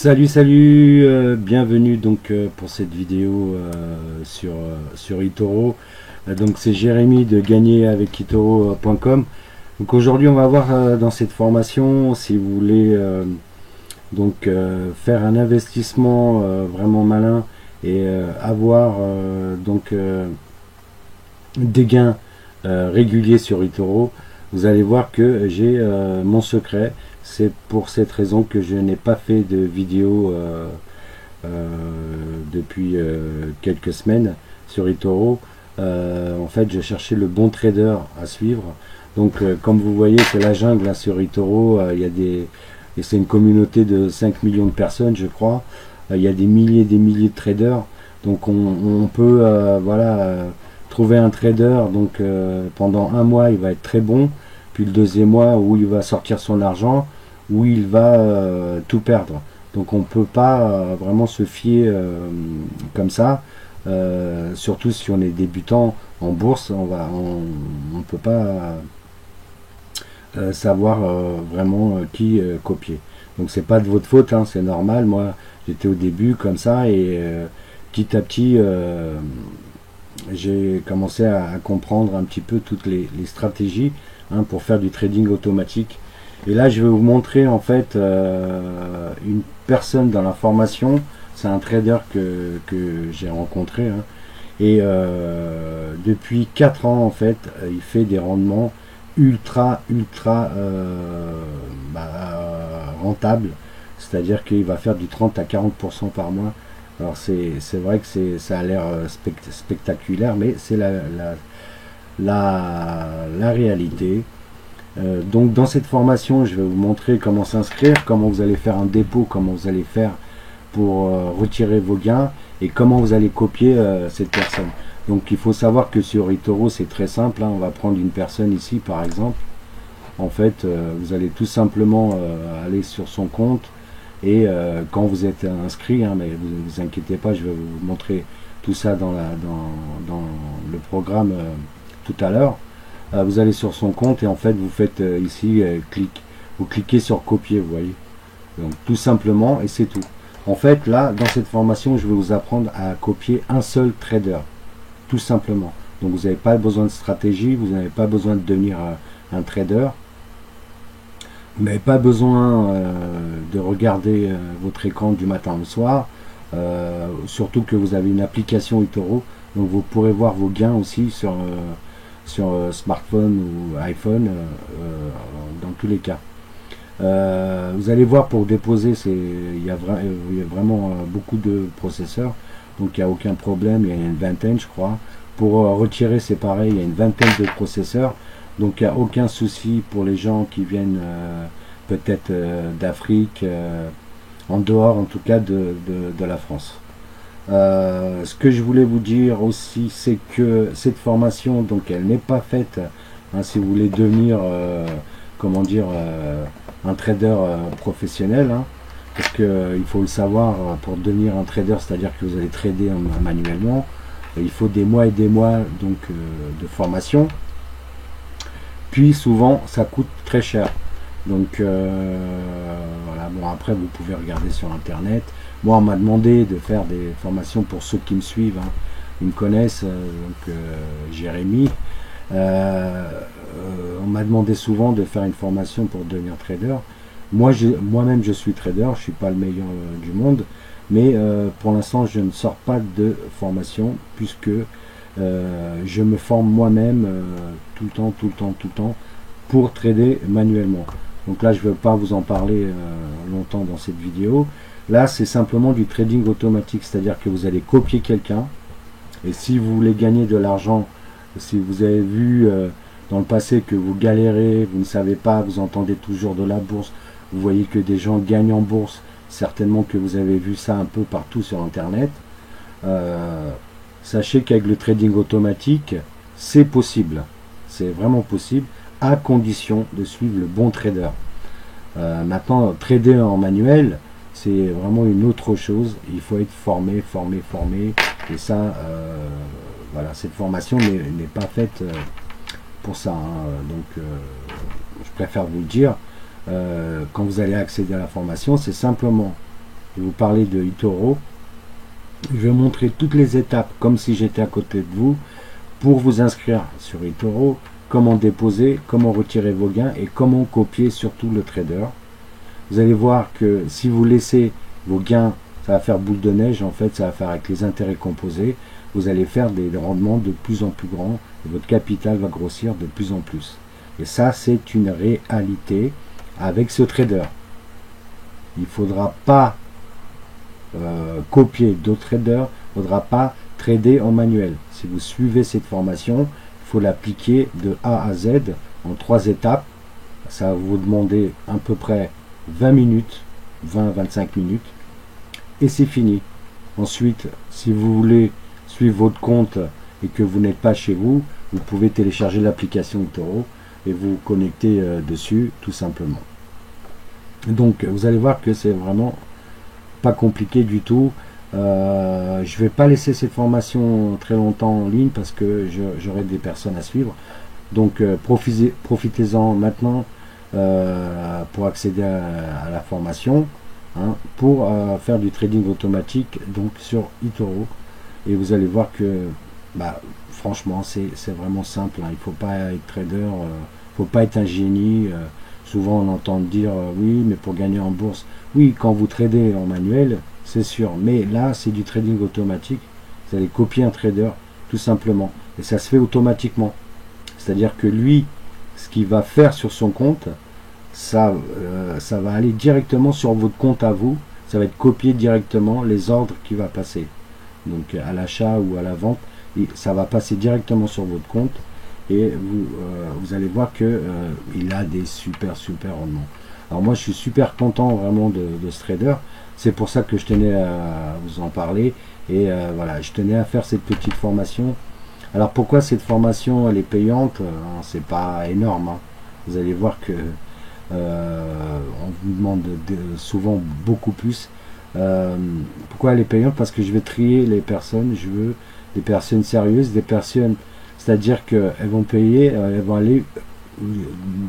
Salut, bienvenue donc pour cette vidéo sur eToro. Donc c'est Jérémy de gagneravecitoro.com. Donc aujourd'hui on va voir dans cette formation, si vous voulez faire un investissement vraiment malin et avoir des gains réguliers sur eToro. Vous allez voir que j'ai mon secret. C'est pour cette raison que je n'ai pas fait de vidéo depuis quelques semaines sur eToro. En fait, je cherchais le bon trader à suivre. Donc, comme vous voyez, c'est la jungle là, sur eToro. Et c'est une communauté de 5 millions de personnes, je crois. Il y a des milliers et des milliers de traders. Donc, on peut trouver un trader. Donc, pendant un mois, il va être très bon. Puis le deuxième mois où il va sortir son argent, où il va tout perdre. Donc on ne peut pas vraiment se fier comme ça, surtout si on est débutant en bourse, on ne peut pas savoir vraiment qui copier. Donc c'est pas de votre faute, hein, c'est normal. Moi j'étais au début comme ça et petit à petit j'ai commencé à comprendre un petit peu toutes les stratégies pour faire du trading automatique. Et là je vais vous montrer en fait une personne dans la formation. C'est un trader que j'ai rencontré et depuis 4 ans en fait il fait des rendements ultra rentables, c'est à dire qu'il va faire du 30 à 40% par mois. Alors c'est vrai que ça a l'air spectaculaire, mais c'est la réalité. Donc dans cette formation je vais vous montrer comment s'inscrire, comment vous allez faire un dépôt, comment vous allez faire pour retirer vos gains et comment vous allez copier cette personne. Donc il faut savoir que sur eToro c'est très simple, on va prendre une personne ici par exemple. En fait vous allez tout simplement aller sur son compte et quand vous êtes inscrit, mais vous inquiétez pas, je vais vous montrer tout ça dans le programme tout à l'heure. Vous allez sur son compte et en fait vous faites ici vous cliquez sur copier, vous voyez. Donc tout simplement, et c'est tout. En fait là dans cette formation je vais vous apprendre à copier un seul trader, tout simplement. Donc vous n'avez pas besoin de stratégie, vous n'avez pas besoin de devenir un trader, vous n'avez pas besoin de regarder votre écran du matin au soir, surtout que vous avez une application eToro, donc vous pourrez voir vos gains aussi sur smartphone ou iPhone, dans tous les cas. Vous allez voir, pour déposer, il y a vraiment beaucoup de processeurs, donc il n'y a aucun problème, il y a une vingtaine je crois. Pour retirer c'est pareil, il y a une vingtaine de processeurs, donc il n'y a aucun souci pour les gens qui viennent peut-être d'Afrique, en dehors en tout cas de la France. Ce que je voulais vous dire aussi, c'est que cette formation, donc elle n'est pas faite si vous voulez devenir comment dire un trader professionnel, parce que il faut le savoir, pour devenir un trader, c'est à dire que vous allez trader manuellement, il faut des mois et des mois donc de formation, puis souvent ça coûte très cher. Donc voilà, bon, après vous pouvez regarder sur internet. Moi on m'a demandé de faire des formations, pour ceux qui me suivent, ils me connaissent, Jérémy, on m'a demandé souvent de faire une formation pour devenir trader. Moi-même je suis trader, je suis pas le meilleur du monde, mais pour l'instant je ne sors pas de formation, puisque je me forme moi-même tout le temps pour trader manuellement. Donc là je ne veux pas vous en parler longtemps dans cette vidéo. Là c'est simplement du trading automatique, c'est à dire que vous allez copier quelqu'un, et si vous voulez gagner de l'argent, si vous avez vu dans le passé que vous galérez, vous ne savez pas, vous entendez toujours de la bourse, vous voyez que des gens gagnent en bourse, certainement que vous avez vu ça un peu partout sur internet, sachez qu'avec le trading automatique c'est possible, c'est vraiment possible, à condition de suivre le bon trader. Maintenant trader en manuel c'est vraiment une autre chose, il faut être formé, et ça voilà, cette formation n'est pas faite pour ça, donc je préfère vous le dire. Quand vous allez accéder à la formation, c'est simplement je vais vous parler de eToro. Je vais montrer toutes les étapes comme si j'étais à côté de vous pour vous inscrire sur eToro, comment déposer, comment retirer vos gains et comment copier surtout le trader. Vous allez voir que si vous laissez vos gains, ça va faire boule de neige, en fait ça va faire avec les intérêts composés, vous allez faire des rendements de plus en plus grands et votre capital va grossir de plus en plus. Et ça c'est une réalité avec ce trader. Il ne faudra pas copier d'autres traders, il ne faudra pas trader en manuel. Si vous suivez cette formation, il faut l'appliquer de A à Z en 3 étapes. Ça va vous demander à peu près 20 minutes, 20-25 minutes, et c'est fini. Ensuite, si vous voulez suivre votre compte et que vous n'êtes pas chez vous, vous pouvez télécharger l'application eToro et vous connecter dessus tout simplement. Donc vous allez voir que c'est vraiment pas compliqué du tout. Je vais pas laisser cette formation très longtemps en ligne parce que j'aurai des personnes à suivre. Donc profitez-en maintenant pour accéder à la formation, hein, pour faire du trading automatique donc sur eToro. Et vous allez voir que franchement c'est vraiment simple, hein. Il faut pas être trader, faut pas être un génie. Souvent on entend dire oui, mais pour gagner en bourse, oui, quand vous tradez en manuel c'est sûr, mais là c'est du trading automatique. Vous allez copier un trader tout simplement et ça se fait automatiquement, c'est à dire que lui, ce qu'il va faire sur son compte, ça va aller directement sur votre compte à vous, ça va être copié directement les ordres qui va passer, donc à l'achat ou à la vente, et ça va passer directement sur votre compte et vous allez voir que il a des super rendements. Alors moi je suis super content vraiment de ce trader, c'est pour ça que je tenais à vous en parler et voilà, je tenais à faire cette petite formation. Alors pourquoi cette formation elle est payante? C'est pas énorme, hein. Vous allez voir que on vous demande souvent beaucoup plus. Pourquoi elle est payante? Parce que je vais trier les personnes, je veux des personnes sérieuses, des personnes, c'est-à-dire qu'elles vont payer, elles vont aller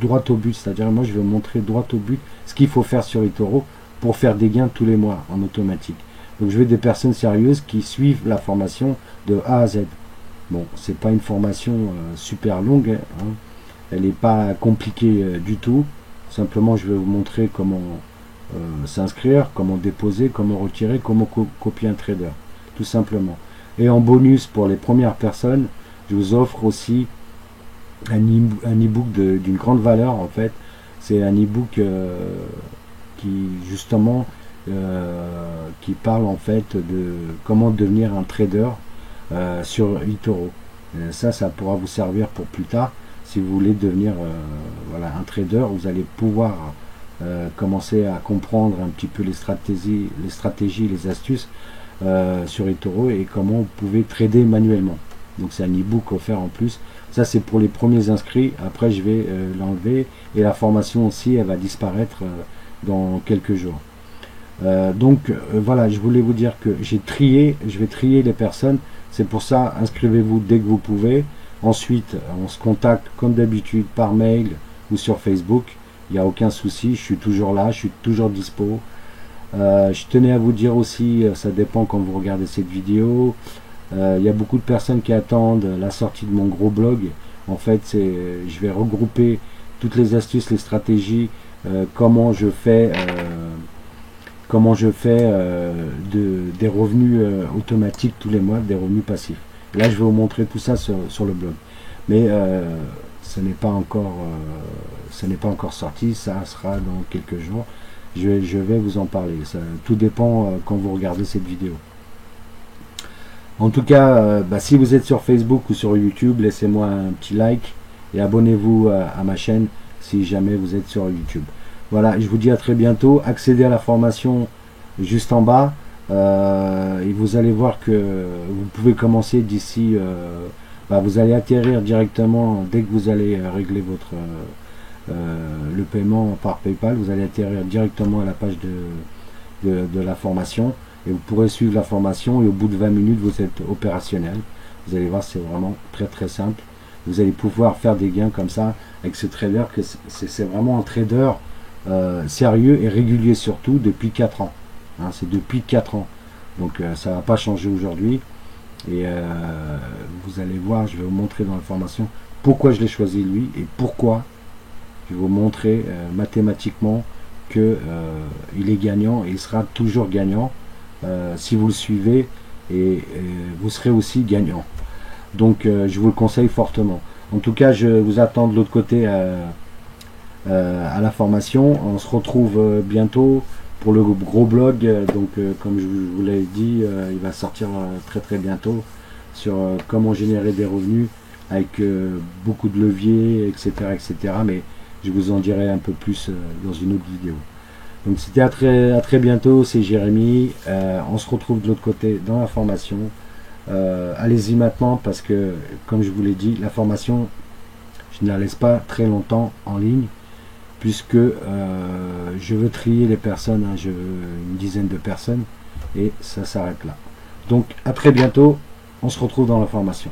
droit au but, c'est-à-dire moi je vais montrer droit au but ce qu'il faut faire sur eToro pour faire des gains tous les mois en automatique. Donc je veux des personnes sérieuses qui suivent la formation de A à Z. Bon, c'est pas une formation super longue, hein. Elle n'est pas compliquée du tout. Simplement, je vais vous montrer comment s'inscrire, comment déposer, comment retirer, comment copier un trader, tout simplement. Et en bonus pour les premières personnes, je vous offre aussi un e-book d'une grande valeur en fait. C'est un e-book qui justement qui parle en fait de comment devenir un trader sur eToro. Ça pourra vous servir pour plus tard. Si vous voulez devenir voilà, un trader, vous allez pouvoir commencer à comprendre un petit peu les stratégies, les astuces sur eToro et comment vous pouvez trader manuellement. Donc c'est un e-book offert en plus. Ça c'est pour les premiers inscrits. Après je vais l'enlever et la formation aussi elle va disparaître dans quelques jours. Voilà, je voulais vous dire que je vais trier les personnes. C'est pour ça, inscrivez-vous dès que vous pouvez. Ensuite, on se contacte comme d'habitude par mail ou sur Facebook. Il n'y a aucun souci, je suis toujours là, je suis toujours dispo. Je tenais à vous dire aussi, ça dépend quand vous regardez cette vidéo. Il y a beaucoup de personnes qui attendent la sortie de mon gros blog. En fait, je vais regrouper toutes les astuces, les stratégies, comment je fais des revenus automatiques tous les mois, des revenus passifs. Là, je vais vous montrer tout ça sur le blog. Mais ce n'est pas encore sorti, ça sera dans quelques jours. Je vais vous en parler. Tout dépend quand vous regardez cette vidéo. En tout cas, si vous êtes sur Facebook ou sur YouTube, laissez-moi un petit like et abonnez-vous à ma chaîne si jamais vous êtes sur YouTube. Voilà, je vous dis à très bientôt. Accédez à la formation juste en bas. Et vous allez voir que vous pouvez commencer d'ici, vous allez atterrir directement dès que vous allez régler votre le paiement par PayPal, vous allez atterrir directement à la page de la formation et vous pourrez suivre la formation et au bout de 20 minutes vous êtes opérationnel. Vous allez voir, c'est vraiment très simple. Vous allez pouvoir faire des gains comme ça avec ce trader, que c'est vraiment un trader sérieux et régulier surtout depuis 4 ans. hein, c'est depuis 4 ans. Donc ça va pas changer aujourd'hui. Et vous allez voir, je vais vous montrer dans la formation pourquoi je l'ai choisi lui et pourquoi je vais vous montrer mathématiquement que il est gagnant et il sera toujours gagnant si vous le suivez, et vous serez aussi gagnant. Donc je vous le conseille fortement. En tout cas, je vous attends de l'autre côté à la formation. On se retrouve bientôt pour le gros blog. Donc comme je vous l'ai dit, il va sortir très très bientôt sur comment générer des revenus avec beaucoup de leviers, etc., etc. Mais je vous en dirai un peu plus dans une autre vidéo. Donc c'était à très bientôt, c'est Jérémy. On se retrouve de l'autre côté dans la formation. Allez-y maintenant parce que, comme je vous l'ai dit, la formation, je ne la laisse pas très longtemps en ligne puisque je veux trier les personnes, hein, je veux une dizaine de personnes et ça s'arrête là. Donc à très bientôt, on se retrouve dans la formation.